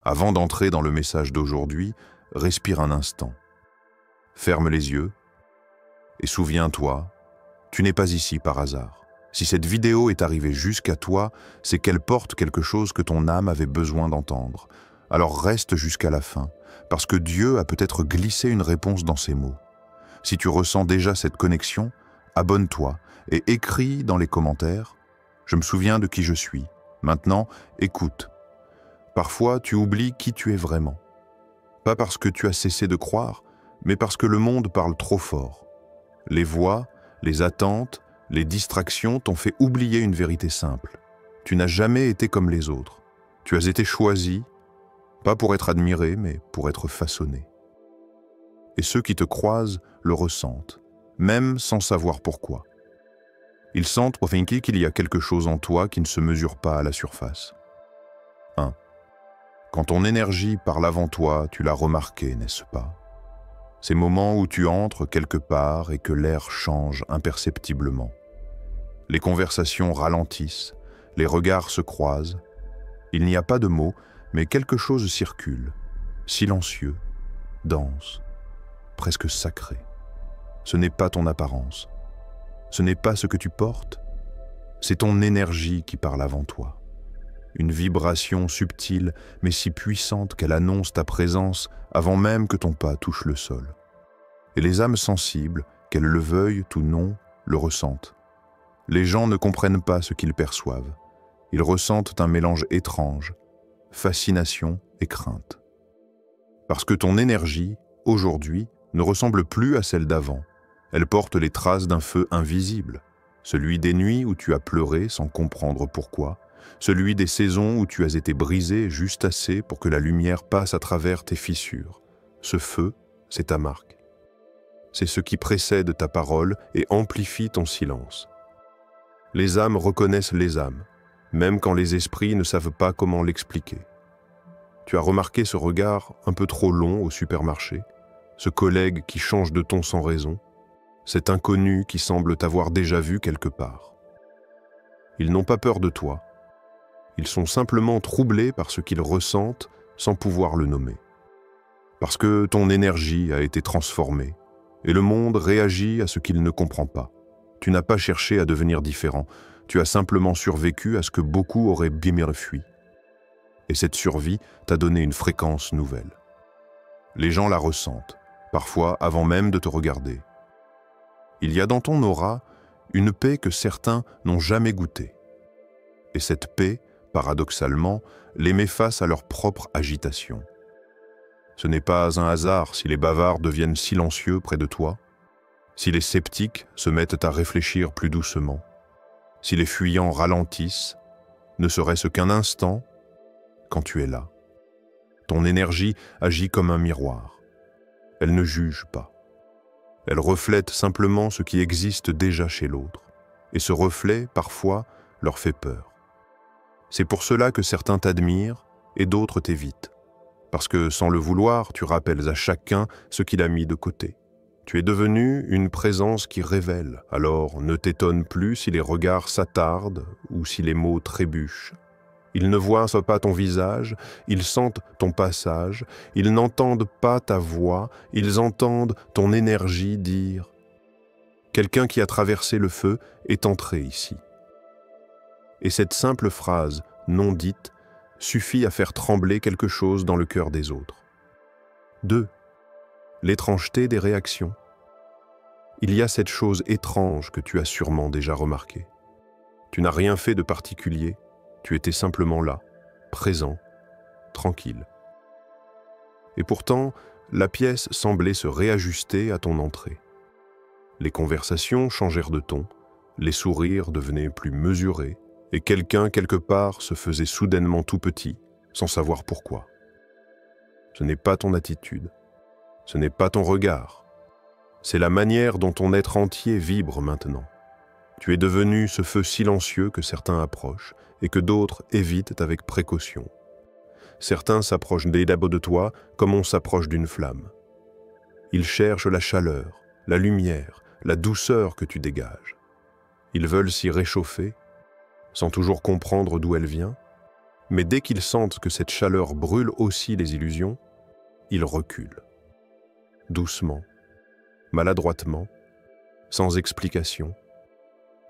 Avant d'entrer dans le message d'aujourd'hui, respire un instant. Ferme les yeux et souviens-toi, tu n'es pas ici par hasard. Si cette vidéo est arrivée jusqu'à toi, c'est qu'elle porte quelque chose que ton âme avait besoin d'entendre. Alors reste jusqu'à la fin, parce que Dieu a peut-être glissé une réponse dans ces mots. Si tu ressens déjà cette connexion, abonne-toi et écris dans les commentaires « Je me souviens de qui je suis. Maintenant, écoute. » Parfois, tu oublies qui tu es vraiment. Pas parce que tu as cessé de croire, mais parce que le monde parle trop fort. Les voix, les attentes, les distractions t'ont fait oublier une vérité simple. Tu n'as jamais été comme les autres. Tu as été choisi, pas pour être admiré, mais pour être façonné. Et ceux qui te croisent le ressentent, même sans savoir pourquoi. Ils sentent qu'il y a quelque chose en toi qui ne se mesure pas à la surface. 1. Quand ton énergie parle avant toi, tu l'as remarqué, n'est-ce pas? Ces moments où tu entres quelque part et que l'air change imperceptiblement. Les conversations ralentissent, les regards se croisent. Il n'y a pas de mots, mais quelque chose circule, silencieux, dense, presque sacré. Ce n'est pas ton apparence, ce n'est pas ce que tu portes, c'est ton énergie qui parle avant toi. Une vibration subtile, mais si puissante qu'elle annonce ta présence avant même que ton pas touche le sol. Et les âmes sensibles, qu'elles le veuillent ou non, le ressentent. Les gens ne comprennent pas ce qu'ils perçoivent. Ils ressentent un mélange étrange, fascination et crainte. Parce que ton énergie, aujourd'hui, ne ressemble plus à celle d'avant. Elle porte les traces d'un feu invisible, celui des nuits où tu as pleuré sans comprendre pourquoi, celui des saisons où tu as été brisé juste assez pour que la lumière passe à travers tes fissures. Ce feu, c'est ta marque. C'est ce qui précède ta parole et amplifie ton silence. Les âmes reconnaissent les âmes, même quand les esprits ne savent pas comment l'expliquer. Tu as remarqué ce regard un peu trop long au supermarché, ce collègue qui change de ton sans raison, cet inconnu qui semble t'avoir déjà vu quelque part. Ils n'ont pas peur de toi. Ils sont simplement troublés par ce qu'ils ressentent sans pouvoir le nommer. Parce que ton énergie a été transformée et le monde réagit à ce qu'il ne comprend pas. Tu n'as pas cherché à devenir différent, tu as simplement survécu à ce que beaucoup auraient bien fui. Et cette survie t'a donné une fréquence nouvelle. Les gens la ressentent, parfois avant même de te regarder. Il y a dans ton aura une paix que certains n'ont jamais goûtée. Et cette paix, paradoxalement, les met face à leur propre agitation. Ce n'est pas un hasard si les bavards deviennent silencieux près de toi, si les sceptiques se mettent à réfléchir plus doucement, si les fuyants ralentissent, ne serait-ce qu'un instant, quand tu es là. Ton énergie agit comme un miroir. Elle ne juge pas. Elle reflète simplement ce qui existe déjà chez l'autre. Et ce reflet, parfois, leur fait peur. C'est pour cela que certains t'admirent et d'autres t'évitent. Parce que, sans le vouloir, tu rappelles à chacun ce qu'il a mis de côté. Tu es devenu une présence qui révèle, alors ne t'étonne plus si les regards s'attardent ou si les mots trébuchent. Ils ne voient pas ton visage, ils sentent ton passage, ils n'entendent pas ta voix, ils entendent ton énergie dire « Quelqu'un qui a traversé le feu est entré ici ». Et cette simple phrase non dite suffit à faire trembler quelque chose dans le cœur des autres. 2. L'étrangeté des réactions. Il y a cette chose étrange que tu as sûrement déjà remarquée. Tu n'as rien fait de particulier, tu étais simplement là, présent, tranquille. Et pourtant, la pièce semblait se réajuster à ton entrée. Les conversations changèrent de ton, les sourires devenaient plus mesurés, et quelqu'un quelque part se faisait soudainement tout petit, sans savoir pourquoi. Ce n'est pas ton attitude, ce n'est pas ton regard, c'est la manière dont ton être entier vibre maintenant. Tu es devenu ce feu silencieux que certains approchent et que d'autres évitent avec précaution. Certains s'approchent d'abord de toi comme on s'approche d'une flamme. Ils cherchent la chaleur, la lumière, la douceur que tu dégages. Ils veulent s'y réchauffer, sans toujours comprendre d'où elle vient, Mais dès qu'ils sentent que cette chaleur brûle aussi les illusions, ils reculent. Doucement, maladroitement, sans explication.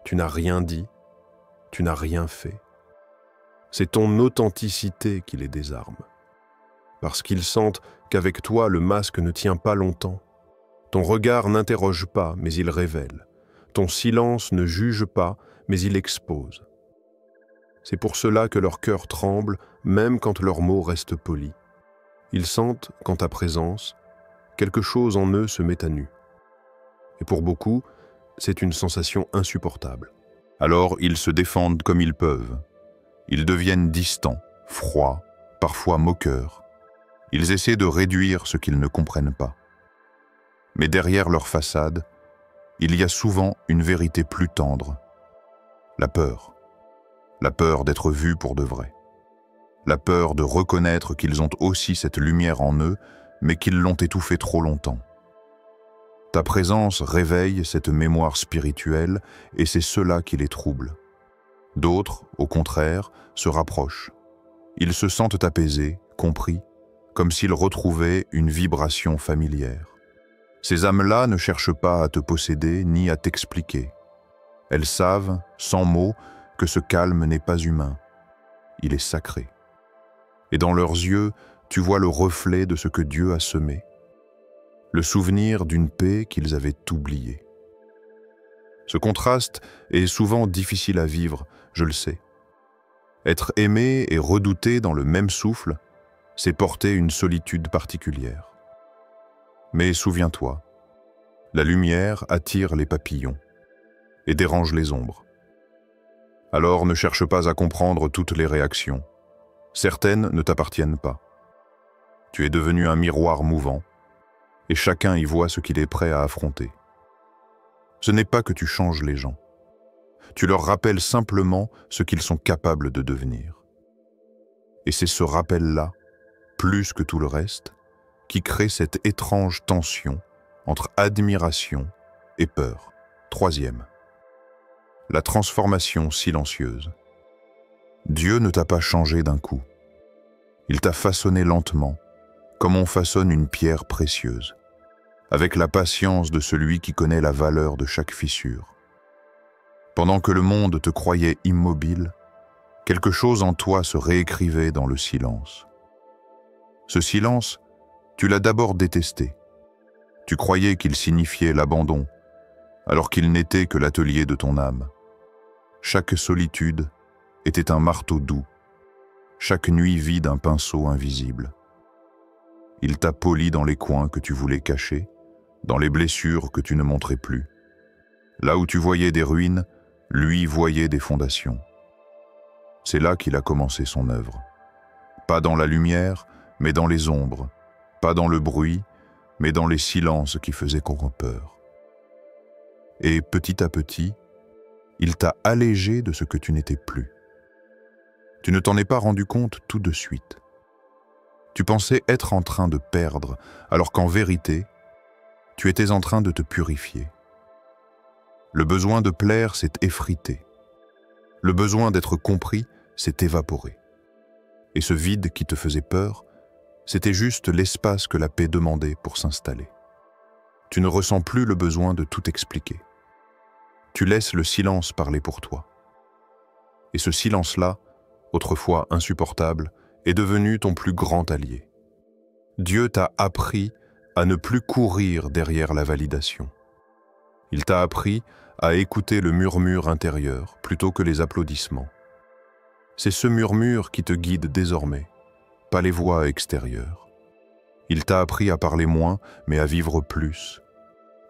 Tu n'as rien dit, tu n'as rien fait. C'est ton authenticité qui les désarme. Parce qu'ils sentent qu'avec toi, le masque ne tient pas longtemps. Ton regard n'interroge pas, mais il révèle. Ton silence ne juge pas, mais il expose. C'est pour cela que leur cœur tremble, même quand leurs mots restent polis. Ils sentent, qu'en ta présence, quelque chose en eux se met à nu. Et pour beaucoup, c'est une sensation insupportable. Alors ils se défendent comme ils peuvent. Ils deviennent distants, froids, parfois moqueurs. Ils essaient de réduire ce qu'ils ne comprennent pas. Mais derrière leur façade, il y a souvent une vérité plus tendre. La peur. La peur d'être vus pour de vrai. La peur de reconnaître qu'ils ont aussi cette lumière en eux, mais qu'ils l'ont étouffée trop longtemps. Ta présence réveille cette mémoire spirituelle et c'est cela qui les trouble. D'autres, au contraire, se rapprochent. Ils se sentent apaisés, compris, comme s'ils retrouvaient une vibration familière. Ces âmes-là ne cherchent pas à te posséder ni à t'expliquer. Elles savent, sans mots, que ce calme n'est pas humain. Il est sacré. Et dans leurs yeux, tu vois le reflet de ce que Dieu a semé. Le souvenir d'une paix qu'ils avaient oubliée. Ce contraste est souvent difficile à vivre, je le sais. Être aimé et redouté dans le même souffle, c'est porter une solitude particulière. Mais souviens-toi, la lumière attire les papillons et dérange les ombres. Alors ne cherche pas à comprendre toutes les réactions. Certaines ne t'appartiennent pas. Tu es devenu un miroir mouvant, et chacun y voit ce qu'il est prêt à affronter. Ce n'est pas que tu changes les gens. Tu leur rappelles simplement ce qu'ils sont capables de devenir. Et c'est ce rappel-là, plus que tout le reste, qui crée cette étrange tension entre admiration et peur. Troisième, la transformation silencieuse. Dieu ne t'a pas changé d'un coup. Il t'a façonné lentement, comme on façonne une pierre précieuse, avec la patience de celui qui connaît la valeur de chaque fissure. Pendant que le monde te croyait immobile, quelque chose en toi se réécrivait dans le silence. Ce silence, tu l'as d'abord détesté. Tu croyais qu'il signifiait l'abandon, alors qu'il n'était que l'atelier de ton âme. Chaque solitude était un marteau doux, chaque nuit vide un pinceau invisible. Il t'a poli dans les coins que tu voulais cacher, dans les blessures que tu ne montrais plus. Là où tu voyais des ruines, lui voyait des fondations. C'est là qu'il a commencé son œuvre. Pas dans la lumière, mais dans les ombres. Pas dans le bruit, mais dans les silences qui faisaient qu'on peur. Et petit à petit, il t'a allégé de ce que tu n'étais plus. Tu ne t'en es pas rendu compte tout de suite. Tu pensais être en train de perdre, alors qu'en vérité, tu étais en train de te purifier. Le besoin de plaire s'est effrité. Le besoin d'être compris s'est évaporé. Et ce vide qui te faisait peur, c'était juste l'espace que la paix demandait pour s'installer. Tu ne ressens plus le besoin de tout expliquer. Tu laisses le silence parler pour toi. Et ce silence-là, autrefois insupportable, est devenu ton plus grand allié. Dieu t'a appris à ne plus courir derrière la validation. Il t'a appris à écouter le murmure intérieur plutôt que les applaudissements. C'est ce murmure qui te guide désormais, pas les voix extérieures. Il t'a appris à parler moins, mais à vivre plus,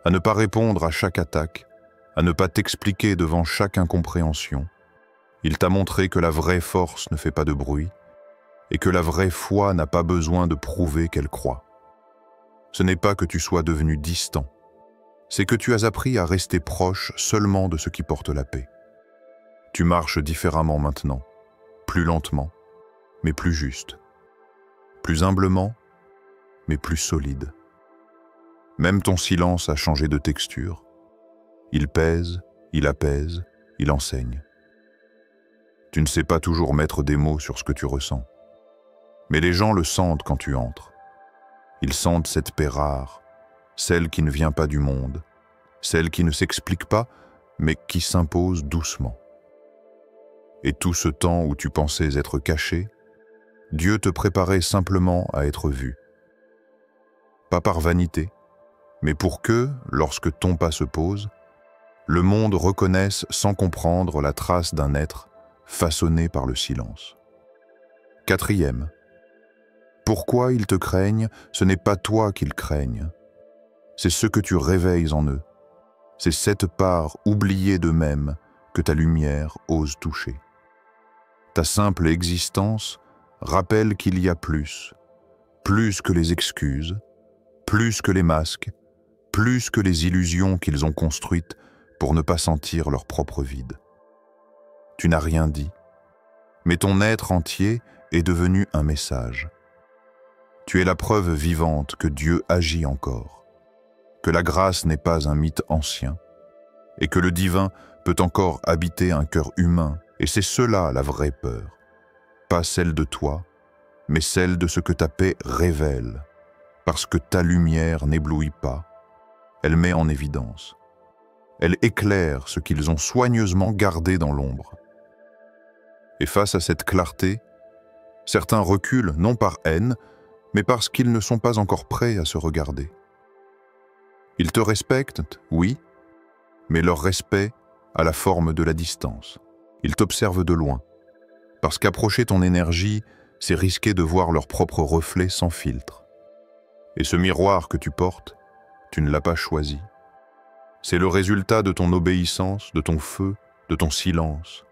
à ne pas répondre à chaque attaque, à ne pas t'expliquer devant chaque incompréhension. Il t'a montré que la vraie force ne fait pas de bruit et que la vraie foi n'a pas besoin de prouver qu'elle croit. Ce n'est pas que tu sois devenu distant, c'est que tu as appris à rester proche seulement de ce qui porte la paix. Tu marches différemment maintenant, plus lentement, mais plus juste, plus humblement, mais plus solide. Même ton silence a changé de texture. Il pèse, il apaise, il enseigne. Tu ne sais pas toujours mettre des mots sur ce que tu ressens. Mais les gens le sentent quand tu entres. Ils sentent cette paix rare, celle qui ne vient pas du monde, celle qui ne s'explique pas, mais qui s'impose doucement. Et tout ce temps où tu pensais être caché, Dieu te préparait simplement à être vu. Pas par vanité, mais pour que, lorsque ton pas se pose, le monde reconnaisse sans comprendre la trace d'un être façonné par le silence. Quatrième, pourquoi ils te craignent, ce n'est pas toi qu'ils craignent. C'est ce que tu réveilles en eux. C'est cette part oubliée d'eux-mêmes que ta lumière ose toucher. Ta simple existence rappelle qu'il y a plus que les excuses, plus que les masques, plus que les illusions qu'ils ont construites pour ne pas sentir leur propre vide. Tu n'as rien dit, mais ton être entier est devenu un message. Tu es la preuve vivante que Dieu agit encore, que la grâce n'est pas un mythe ancien, et que le divin peut encore habiter un cœur humain, et c'est cela la vraie peur, pas celle de toi, mais celle de ce que ta paix révèle, parce que ta lumière n'éblouit pas, elle met en évidence. Elle éclaire ce qu'ils ont soigneusement gardé dans l'ombre. Et face à cette clarté, certains reculent non par haine, mais parce qu'ils ne sont pas encore prêts à se regarder. Ils te respectent, oui, mais leur respect a la forme de la distance. Ils t'observent de loin, parce qu'approcher ton énergie, c'est risquer de voir leur propre reflet sans filtre. Et ce miroir que tu portes, tu ne l'as pas choisi. C'est le résultat de ton obéissance, de ton feu, de ton silence.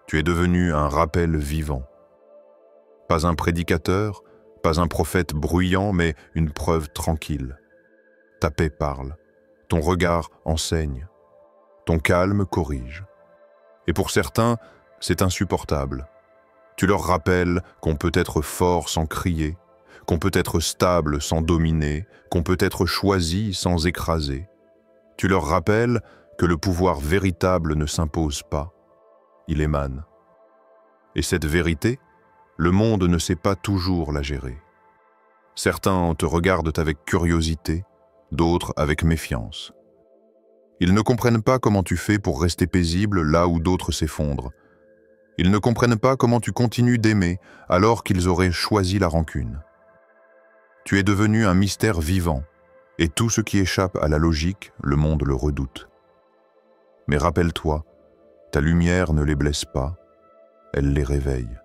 Tu es devenu un rappel vivant. Pas un prédicateur, pas un prophète bruyant, mais une preuve tranquille. Ta paix parle, ton regard enseigne, ton calme corrige. Et pour certains, c'est insupportable. Tu leur rappelles qu'on peut être fort sans crier, qu'on peut être stable sans dominer, qu'on peut être choisi sans écraser. Tu leur rappelles que le pouvoir véritable ne s'impose pas, il émane. Et cette vérité, le monde ne sait pas toujours la gérer. Certains te regardent avec curiosité, d'autres avec méfiance. Ils ne comprennent pas comment tu fais pour rester paisible là où d'autres s'effondrent. Ils ne comprennent pas comment tu continues d'aimer alors qu'ils auraient choisi la rancune. Tu es devenu un mystère vivant, et tout ce qui échappe à la logique, le monde le redoute. Mais rappelle-toi, ta lumière ne les blesse pas, elle les réveille.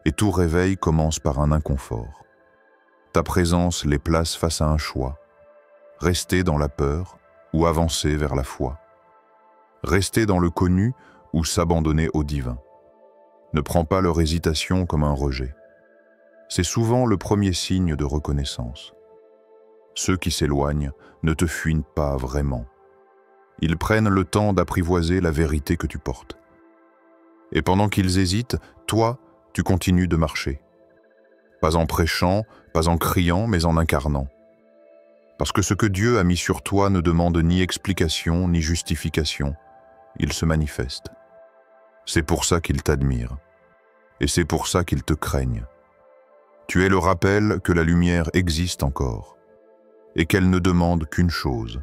Et tout réveil commence par un inconfort. Ta présence les place face à un choix. Rester dans la peur ou avancer vers la foi. Rester dans le connu ou s'abandonner au divin. Ne prends pas leur hésitation comme un rejet. C'est souvent le premier signe de reconnaissance. Ceux qui s'éloignent ne te fuient pas vraiment. Ils prennent le temps d'apprivoiser la vérité que tu portes. Et pendant qu'ils hésitent, toi, tu continues de marcher. Pas en prêchant, pas en criant, mais en incarnant. Parce que ce que Dieu a mis sur toi ne demande ni explication, ni justification. Il se manifeste. C'est pour ça qu'ils t'admirent. Et c'est pour ça qu'ils te craignent. Tu es le rappel que la lumière existe encore. Et qu'elle ne demande qu'une chose.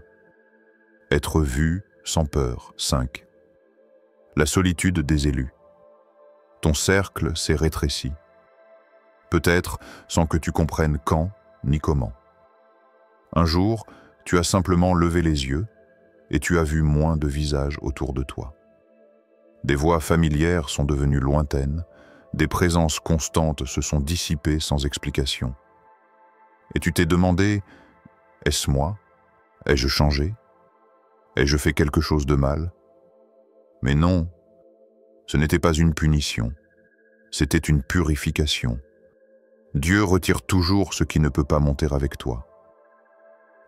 Être vu sans peur. 5. La solitude des élus. Ton cercle s'est rétréci. Peut-être sans que tu comprennes quand ni comment. Un jour, tu as simplement levé les yeux et tu as vu moins de visages autour de toi. Des voix familières sont devenues lointaines, des présences constantes se sont dissipées sans explication. Et tu t'es demandé, est-ce moi? Ai-je changé? Ai-je fait quelque chose de mal? Mais non, ce n'était pas une punition, c'était une purification. Dieu retire toujours ce qui ne peut pas monter avec toi.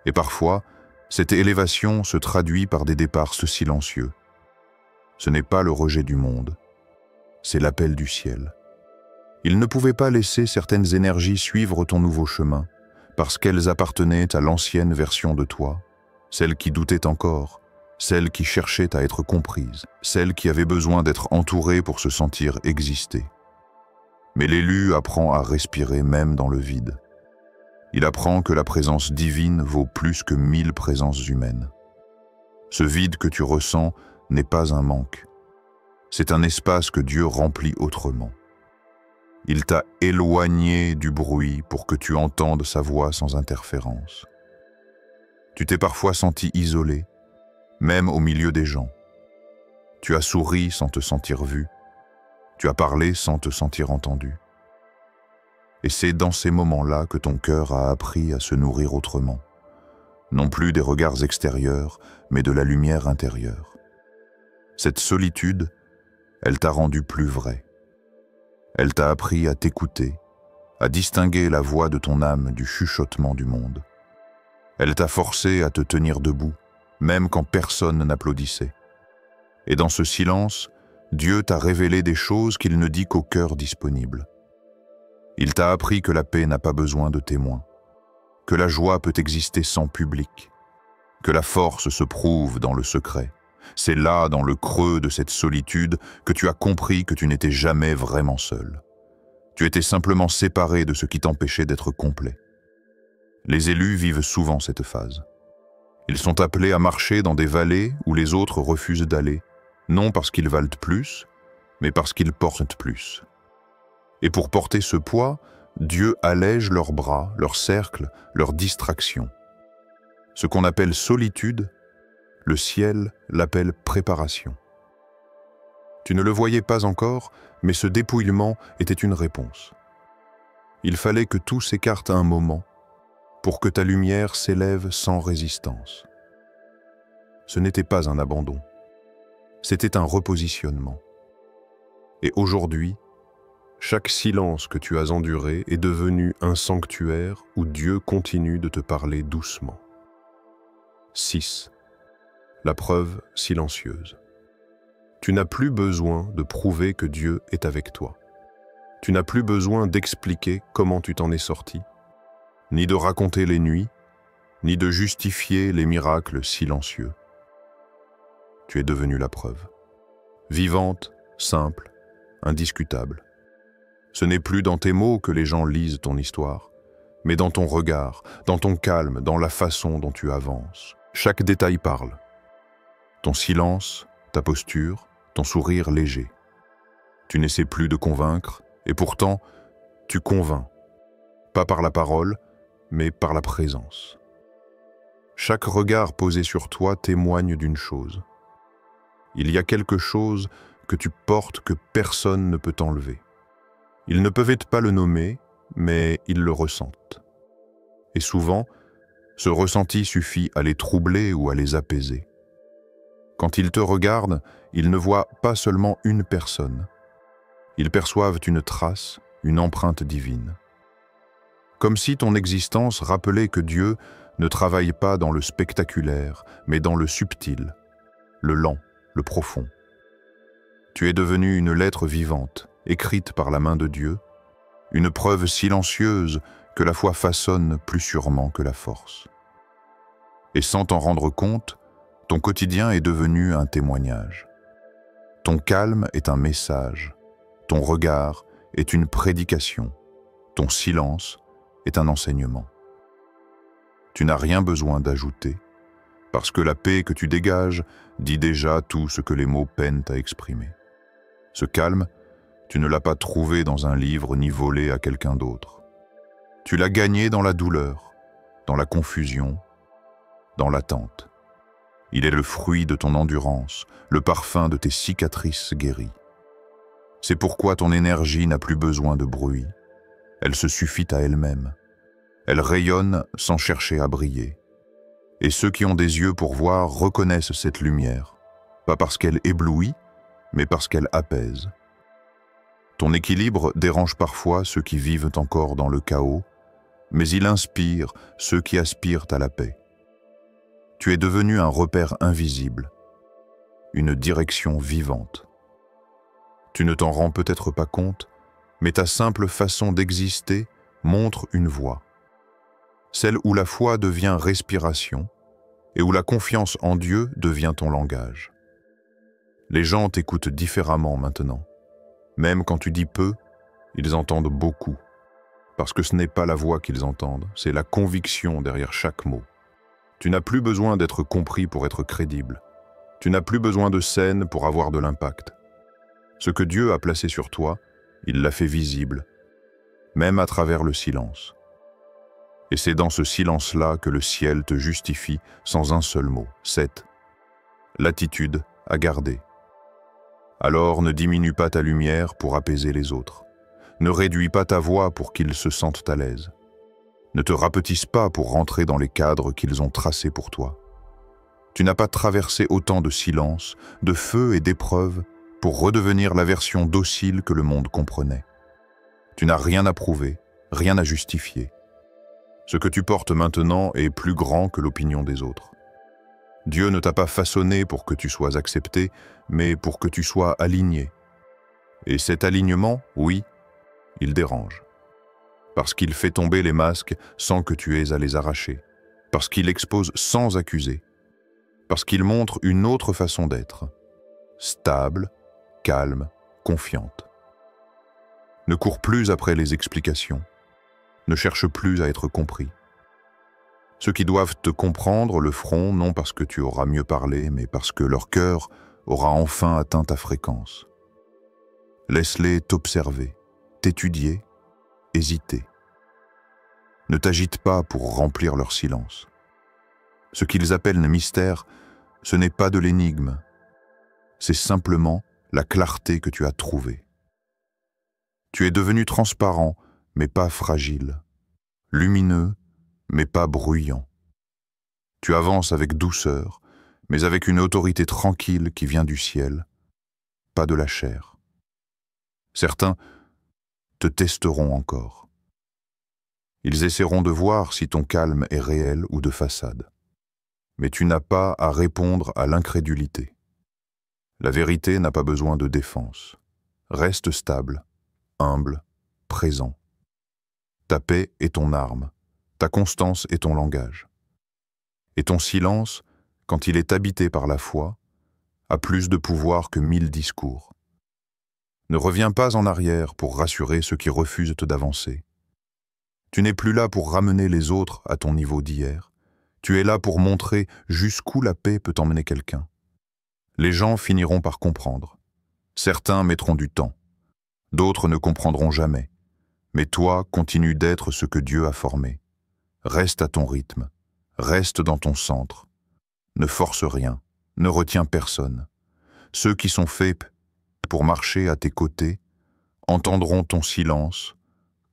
Et parfois, cette élévation se traduit par des départs silencieux. Ce n'est pas le rejet du monde, c'est l'appel du ciel. Il ne pouvait pas laisser certaines énergies suivre ton nouveau chemin, parce qu'elles appartenaient à l'ancienne version de toi, celle qui doutait encore, celle qui cherchait à être comprise, celle qui avait besoin d'être entourée pour se sentir exister. Mais l'élu apprend à respirer même dans le vide. Il apprend que la présence divine vaut plus que 1000 présences humaines. Ce vide que tu ressens n'est pas un manque. C'est un espace que Dieu remplit autrement. Il t'a éloigné du bruit pour que tu entendes sa voix sans interférence. Tu t'es parfois senti isolé, même au milieu des gens. Tu as souri sans te sentir vu. Tu as parlé sans te sentir entendu. Et c'est dans ces moments-là que ton cœur a appris à se nourrir autrement. Non plus des regards extérieurs, mais de la lumière intérieure. Cette solitude, elle t'a rendu plus vrai. Elle t'a appris à t'écouter, à distinguer la voix de ton âme du chuchotement du monde. Elle t'a forcé à te tenir debout, même quand personne n'applaudissait. Et dans ce silence, Dieu t'a révélé des choses qu'il ne dit qu'au cœur disponible. Il t'a appris que la paix n'a pas besoin de témoins, que la joie peut exister sans public, que la force se prouve dans le secret. C'est là, dans le creux de cette solitude, que tu as compris que tu n'étais jamais vraiment seul. Tu étais simplement séparé de ce qui t'empêchait d'être complet. Les élus vivent souvent cette phase. Ils sont appelés à marcher dans des vallées où les autres refusent d'aller, non parce qu'ils valent plus, mais parce qu'ils portent plus. Et pour porter ce poids, Dieu allège leurs bras, leurs cercles, leurs distractions. Ce qu'on appelle solitude, le ciel l'appelle préparation. Tu ne le voyais pas encore, mais ce dépouillement était une réponse. Il fallait que tout s'écarte un moment pour que ta lumière s'élève sans résistance. Ce n'était pas un abandon, c'était un repositionnement. Et aujourd'hui, chaque silence que tu as enduré est devenu un sanctuaire où Dieu continue de te parler doucement. 6. La preuve silencieuse. Tu n'as plus besoin de prouver que Dieu est avec toi. Tu n'as plus besoin d'expliquer comment tu t'en es sorti, ni de raconter les nuits, ni de justifier les miracles silencieux. Tu es devenue la preuve. Vivante, simple, indiscutable. Ce n'est plus dans tes mots que les gens lisent ton histoire, mais dans ton regard, dans ton calme, dans la façon dont tu avances. Chaque détail parle. Ton silence, ta posture, ton sourire léger. Tu n'essaies plus de convaincre, et pourtant, tu convaincs. Pas par la parole, mais par la présence. Chaque regard posé sur toi témoigne d'une chose. Il y a quelque chose que tu portes que personne ne peut enlever. Ils ne peuvent pas le nommer, mais ils le ressentent. Et souvent, ce ressenti suffit à les troubler ou à les apaiser. Quand ils te regardent, ils ne voient pas seulement une personne. Ils perçoivent une trace, une empreinte divine. Comme si ton existence rappelait que Dieu ne travaille pas dans le spectaculaire, mais dans le subtil, le lent, le profond. Tu es devenue une lettre vivante, écrite par la main de Dieu, une preuve silencieuse que la foi façonne plus sûrement que la force. Et sans t'en rendre compte, ton quotidien est devenu un témoignage. Ton calme est un message, ton regard est une prédication, ton silence est un enseignement. Tu n'as rien besoin d'ajouter, parce que la paix que tu dégages dit déjà tout ce que les mots peinent à exprimer. Ce calme, tu ne l'as pas trouvé dans un livre ni volé à quelqu'un d'autre. Tu l'as gagné dans la douleur, dans la confusion, dans l'attente. Il est le fruit de ton endurance, le parfum de tes cicatrices guéries. C'est pourquoi ton énergie n'a plus besoin de bruit. Elle se suffit à elle-même. Elle rayonne sans chercher à briller. Et ceux qui ont des yeux pour voir reconnaissent cette lumière, pas parce qu'elle éblouit, mais parce qu'elle apaise. Ton équilibre dérange parfois ceux qui vivent encore dans le chaos, mais il inspire ceux qui aspirent à la paix. Tu es devenu un repère invisible, une direction vivante. Tu ne t'en rends peut-être pas compte, mais ta simple façon d'exister montre une voie. Celle où la foi devient respiration, et où la confiance en Dieu devient ton langage. Les gens t'écoutent différemment maintenant. Même quand tu dis peu, ils entendent beaucoup. Parce que ce n'est pas la voix qu'ils entendent, c'est la conviction derrière chaque mot. Tu n'as plus besoin d'être compris pour être crédible. Tu n'as plus besoin de scène pour avoir de l'impact. Ce que Dieu a placé sur toi, il l'a fait visible, même à travers le silence. Et c'est dans ce silence-là que le ciel te justifie sans un seul mot. 7. L'attitude à garder. Alors ne diminue pas ta lumière pour apaiser les autres. Ne réduis pas ta voix pour qu'ils se sentent à l'aise. Ne te rapetisse pas pour rentrer dans les cadres qu'ils ont tracés pour toi. Tu n'as pas traversé autant de silence, de feu et d'épreuves pour redevenir la version docile que le monde comprenait. Tu n'as rien à prouver, rien à justifier. Ce que tu portes maintenant est plus grand que l'opinion des autres. Dieu ne t'a pas façonné pour que tu sois accepté, mais pour que tu sois aligné. Et cet alignement, oui, il dérange. Parce qu'il fait tomber les masques sans que tu aies à les arracher. Parce qu'il expose sans accuser. Parce qu'il montre une autre façon d'être. Stable, calme, confiante. Ne cours plus après les explications. Ne cherche plus à être compris. Ceux qui doivent te comprendre le feront non parce que tu auras mieux parlé, mais parce que leur cœur aura enfin atteint ta fréquence. Laisse-les t'observer, t'étudier, hésiter. Ne t'agite pas pour remplir leur silence. Ce qu'ils appellent un mystère, ce n'est pas de l'énigme. C'est simplement la clarté que tu as trouvée. Tu es devenu transparent, mais pas fragile. Lumineux, mais pas bruyant. Tu avances avec douceur, mais avec une autorité tranquille qui vient du ciel, pas de la chair. Certains te testeront encore. Ils essaieront de voir si ton calme est réel ou de façade. Mais tu n'as pas à répondre à l'incrédulité. La vérité n'a pas besoin de défense. Reste stable, humble, présent. Ta paix est ton arme, ta constance est ton langage. Et ton silence, quand il est habité par la foi, a plus de pouvoir que 1000 discours. Ne reviens pas en arrière pour rassurer ceux qui refusent d'avancer. Tu n'es plus là pour ramener les autres à ton niveau d'hier. Tu es là pour montrer jusqu'où la paix peut emmener quelqu'un. Les gens finiront par comprendre. Certains mettront du temps. D'autres ne comprendront jamais. Mais toi, continue d'être ce que Dieu a formé. Reste à ton rythme. Reste dans ton centre. Ne force rien. Ne retiens personne. Ceux qui sont faits pour marcher à tes côtés entendront ton silence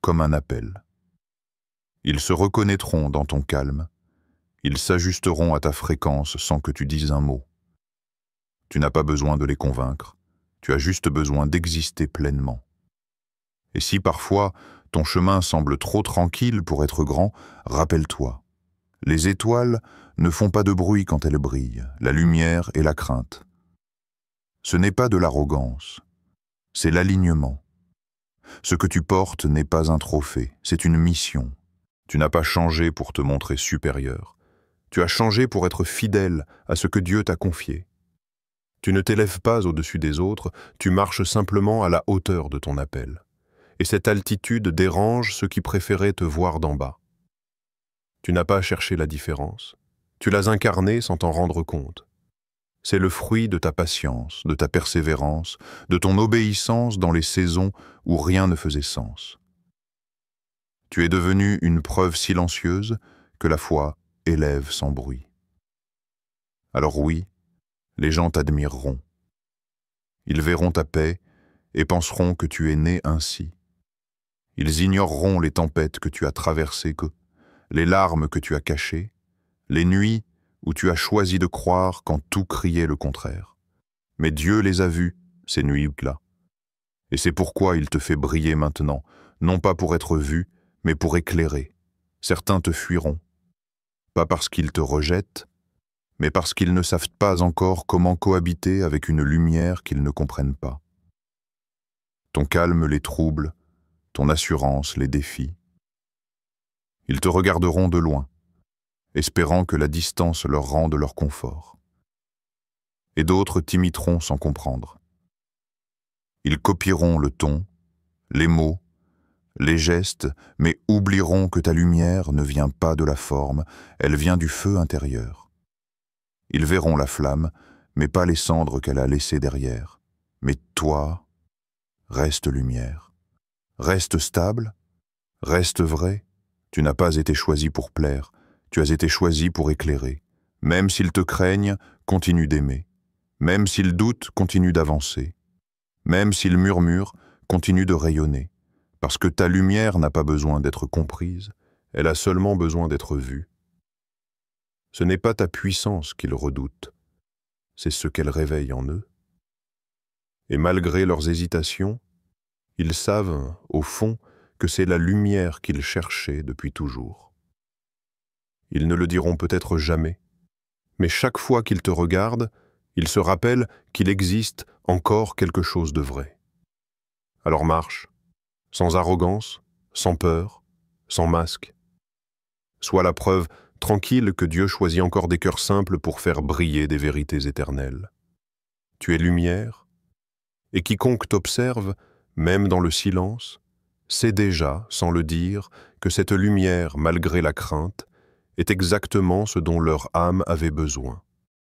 comme un appel. Ils se reconnaîtront dans ton calme. Ils s'ajusteront à ta fréquence sans que tu dises un mot. Tu n'as pas besoin de les convaincre. Tu as juste besoin d'exister pleinement. Et si parfois ton chemin semble trop tranquille pour être grand, rappelle-toi. Les étoiles ne font pas de bruit quand elles brillent, la lumière et la crainte. Ce n'est pas de l'arrogance, c'est l'alignement. Ce que tu portes n'est pas un trophée, c'est une mission. Tu n'as pas changé pour te montrer supérieur. Tu as changé pour être fidèle à ce que Dieu t'a confié. Tu ne t'élèves pas au-dessus des autres, tu marches simplement à la hauteur de ton appel. Et cette altitude dérange ceux qui préféraient te voir d'en bas. Tu n'as pas cherché la différence. Tu l'as incarnée sans t'en rendre compte. C'est le fruit de ta patience, de ta persévérance, de ton obéissance dans les saisons où rien ne faisait sens. Tu es devenu une preuve silencieuse que la foi élève sans bruit. Alors oui, les gens t'admireront. Ils verront ta paix et penseront que tu es né ainsi. Ils ignoreront les tempêtes que tu as traversées, les larmes que tu as cachées, les nuits où tu as choisi de croire quand tout criait le contraire. Mais Dieu les a vues, ces nuits-là. Et c'est pourquoi il te fait briller maintenant, non pas pour être vu, mais pour éclairer. Certains te fuiront, pas parce qu'ils te rejettent, mais parce qu'ils ne savent pas encore comment cohabiter avec une lumière qu'ils ne comprennent pas. Ton calme les trouble, ton assurance les défie. Ils te regarderont de loin, espérant que la distance leur rende leur confort. Et d'autres t'imiteront sans comprendre. Ils copieront le ton, les mots, les gestes, mais oublieront que ta lumière ne vient pas de la forme, elle vient du feu intérieur. Ils verront la flamme, mais pas les cendres qu'elle a laissées derrière. Mais toi, reste lumière. Reste stable, reste vrai. Tu n'as pas été choisi pour plaire, tu as été choisi pour éclairer. Même s'ils te craignent, continue d'aimer. Même s'ils doutent, continue d'avancer. Même s'ils murmurent, continue de rayonner. Parce que ta lumière n'a pas besoin d'être comprise, elle a seulement besoin d'être vue. Ce n'est pas ta puissance qu'ils redoutent, c'est ce qu'elle réveille en eux. Et malgré leurs hésitations, ils savent, au fond, que c'est la lumière qu'ils cherchaient depuis toujours. Ils ne le diront peut-être jamais, mais chaque fois qu'ils te regardent, ils se rappellent qu'il existe encore quelque chose de vrai. Alors marche, sans arrogance, sans peur, sans masque. Sois la preuve tranquille que Dieu choisit encore des cœurs simples pour faire briller des vérités éternelles. Tu es lumière, et quiconque t'observe, même dans le silence, sait déjà, sans le dire, que cette lumière, malgré la crainte, est exactement ce dont leur âme avait besoin.